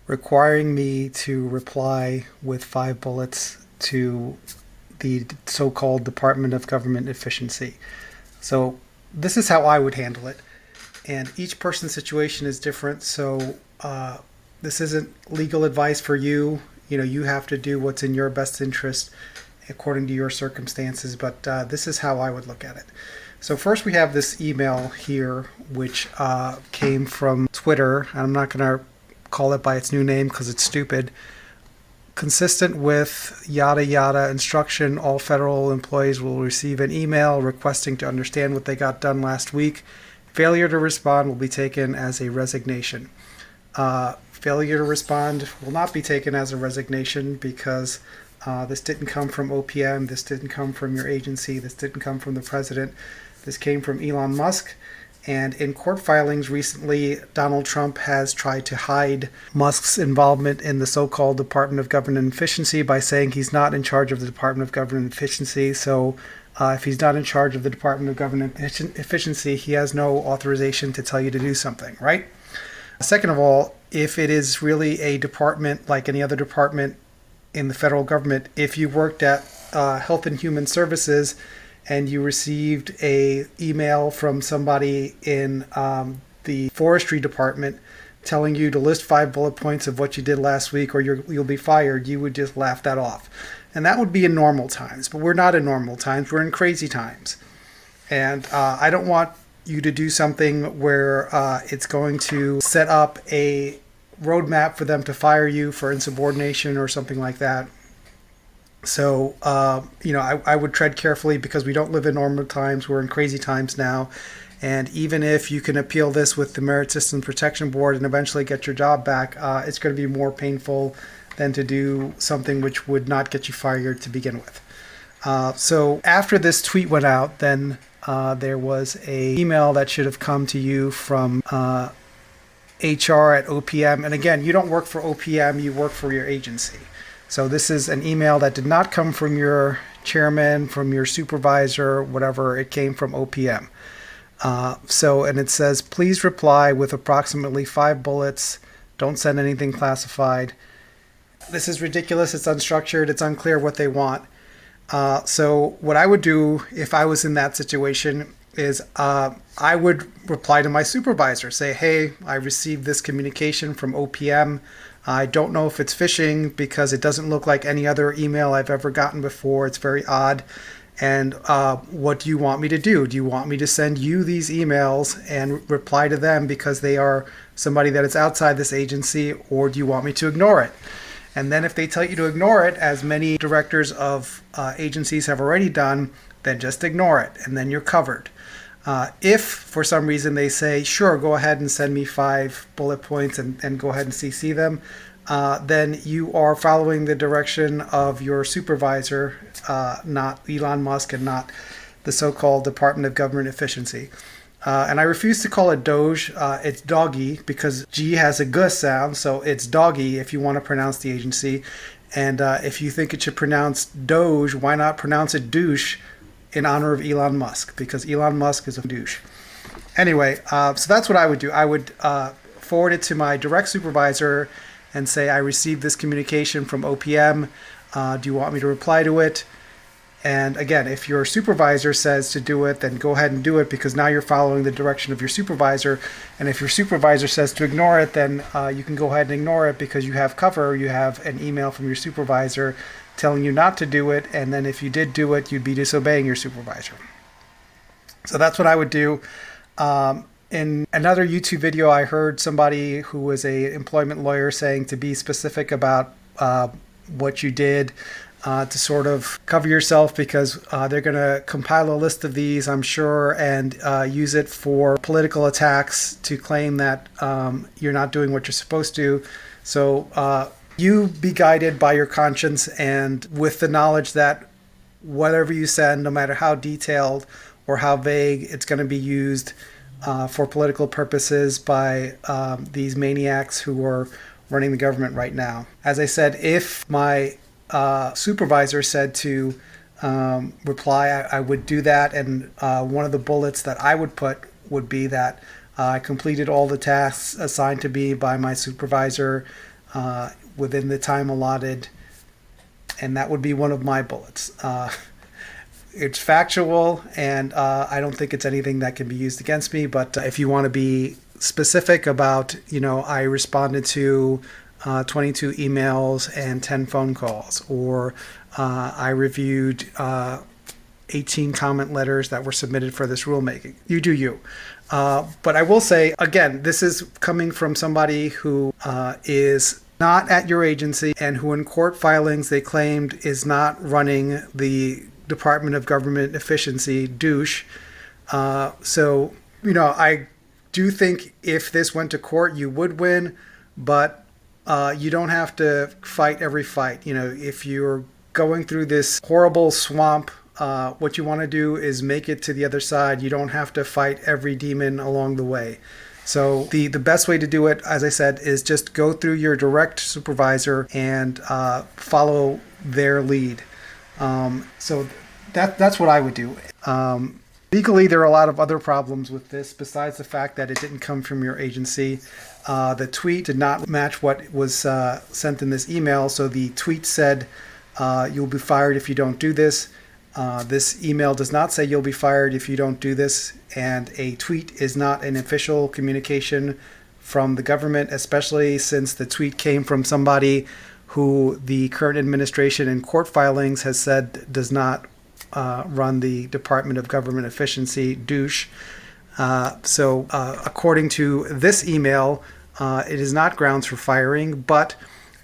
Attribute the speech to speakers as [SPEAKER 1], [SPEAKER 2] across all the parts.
[SPEAKER 1] requiring me to reply with 5 bullets to the so-called Department of Government Efficiency. So this is how I would handle it. And each person's situation is different. So this isn't legal advice for you. You have to do what's in your best interest according to your circumstances. But this is how I would look at it. So first we have this email here, which came from Twitter. I'm not going to call it by its new name because it's stupid. Consistent with yada yada instruction, all federal employees will receive an email requesting to understand what they got done last week. Failure to respond will be taken as a resignation. Failure to respond will not be taken as a resignation because this didn't come from OPM, this didn't come from your agency, this didn't come from the president. This came from Elon Musk. And in court filings recently, Donald Trump has tried to hide Musk's involvement in the so-called Department of Government Efficiency by saying he's not in charge of the Department of Government Efficiency. So if he's not in charge of the Department of Government Efficiency, he has no authorization to tell you to do something, right? Second of all, if it is really a department like any other department in the federal government, if you worked at Health and Human Services and you received a email from somebody in the forestry department telling you to list 5 bullet points of what you did last week or you'll be fired, you would just laugh that off. And that would be in normal times, but we're not in normal times, we're in crazy times. And I don't want you to do something where it's going to set up a roadmap for them to fire you for insubordination or something like that. So, I would tread carefully because we don't live in normal times. We're in crazy times now. And even if you can appeal this with the Merit Systems Protection Board and eventually get your job back, it's going to be more painful than to do something which would not get you fired to begin with. So after this tweet went out, then there was an email that should have come to you from HR at OPM. And again, you don't work for OPM, you work for your agency. So this is an email that did not come from your chairman, from your supervisor, whatever. It came from OPM. And it says, please reply with approximately 5 bullets. Don't send anything classified. This is ridiculous. It's unstructured. It's unclear what they want. So what I would do if I was in that situation is I would reply to my supervisor, say, hey, I received this communication from OPM. I don't know if it's phishing because it doesn't look like any other email I've ever gotten before. It's very odd. And what do you want me to do? Do you want me to send you these emails and reply to them because they are somebody that is outside this agency, or do you want me to ignore it? And then if they tell you to ignore it, as many directors of agencies have already done, then just ignore it, and then you're covered. If for some reason they say, sure, go ahead and send me 5 bullet points and go ahead and CC them, then you are following the direction of your supervisor, not Elon Musk and not the so-called Department of Government Efficiency. And I refuse to call it Doge. It's doggy because G has a G sound, so it's doggy if you want to pronounce the agency. And if you think it should pronounce Doge, why not pronounce it douche in honor of Elon Musk? Because Elon Musk is a douche. Anyway, so that's what I would do. I would forward it to my direct supervisor and say, I received this communication from OPM. Do you want me to reply to it? And again, if your supervisor says to do it, then go ahead and do it because now you're following the direction of your supervisor. And if your supervisor says to ignore it, then you can go ahead and ignore it because you have cover. You have an email from your supervisor telling you not to do it. And then if you did do it, you'd be disobeying your supervisor. So that's what I would do. In another YouTube video, I heard somebody who was an employment lawyer saying to be specific about what you did. To sort of cover yourself because they're going to compile a list of these, I'm sure, and use it for political attacks to claim that you're not doing what you're supposed to. So you be guided by your conscience and with the knowledge that whatever you send, no matter how detailed or how vague, it's going to be used for political purposes by these maniacs who are running the government right now. As I said, if my supervisor said to reply, I would do that, and one of the bullets that I would put would be that I completed all the tasks assigned to me by my supervisor. within the time allotted, and that would be one of my bullets. It's factual, and I don't think it's anything that can be used against me. But if you want to be specific about, I responded to 22 emails and 10 phone calls, or I reviewed 18 comment letters that were submitted for this rulemaking. You do you. But I will say, again, this is coming from somebody who is not at your agency and who in court filings they claimed is not running the Department of Government Efficiency, douche. So, I do think if this went to court, you would win, but you don't have to fight every fight. If you're going through this horrible swamp, what you want to do is make it to the other side. You don't have to fight every demon along the way. So the best way to do it, as I said, is just go through your direct supervisor and follow their lead. So that's what I would do. Legally, there are a lot of other problems with this besides the fact that it didn't come from your agency. The tweet did not match what was sent in this email. So the tweet said, you'll be fired if you don't do this. This email does not say you'll be fired if you don't do this. And a tweet is not an official communication from the government, especially since the tweet came from somebody who the current administration in court filings has said does not run the Department of Government Efficiency, douche. So according to this email, it is not grounds for firing. But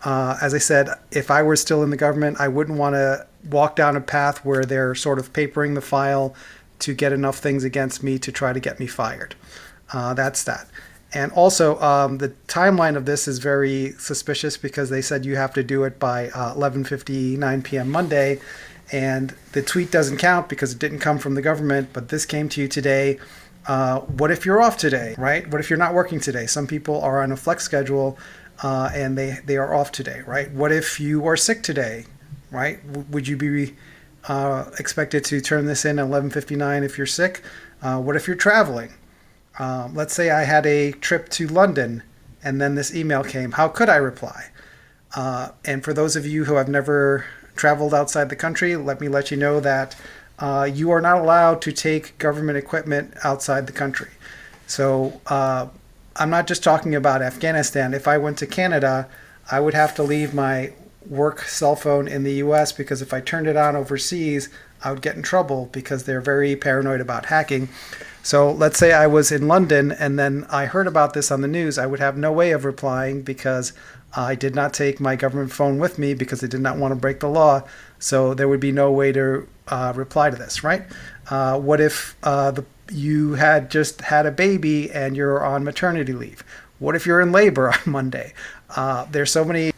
[SPEAKER 1] as I said, if I were still in the government, I wouldn't want to walk down a path where they're sort of papering the file to get enough things against me to try to get me fired. That's that. And also, the timeline of this is very suspicious because they said you have to do it by 11:59 p.m. Monday. And the tweet doesn't count because it didn't come from the government, but this came to you today. What if you're off today, right? What if you're not working today? Some people are on a flex schedule and they are off today, right? What if you are sick today, right? Would you be expected to turn this in at 11:59 if you're sick? What if you're traveling? Let's say I had a trip to London and then this email came. How could I reply? And for those of you who have never traveled outside the country, let me let you know that you are not allowed to take government equipment outside the country. So I'm not just talking about Afghanistan. If I went to Canada, I would have to leave my work cell phone in the US because if I turned it on overseas, I would get in trouble because they're very paranoid about hacking. So let's say I was in London and then I heard about this on the news. I would have no way of replying because I did not take my government phone with me because I did not want to break the law. So there would be no way to reply to this, right? What if you had just had a baby and you're on maternity leave? What if you're in labor on Monday? There's so many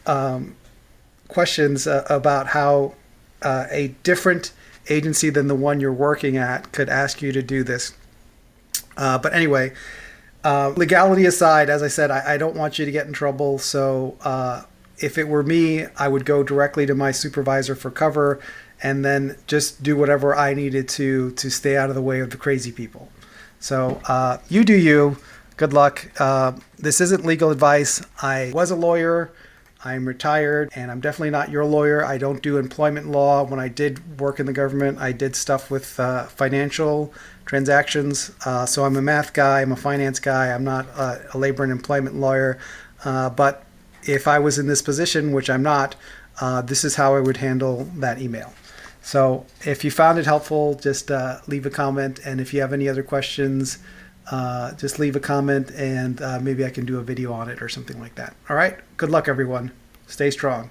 [SPEAKER 1] questions about how a different agency than the one you're working at could ask you to do this. But anyway, legality aside, as I said, I don't want you to get in trouble. So if it were me, I would go directly to my supervisor for cover and then just do whatever I needed to stay out of the way of the crazy people. So you do you. Good luck. This isn't legal advice. I was a lawyer. I'm retired, and I'm definitely not your lawyer. I don't do employment law. When I did work in the government, I did stuff with financial transactions. So I'm a math guy. I'm a finance guy. I'm not a labor and employment lawyer. But if I was in this position, which I'm not, this is how I would handle that email. So if you found it helpful, just leave a comment. And if you have any other questions, just leave a comment and maybe I can do a video on it or something like that. All right. Good luck, everyone. Stay strong.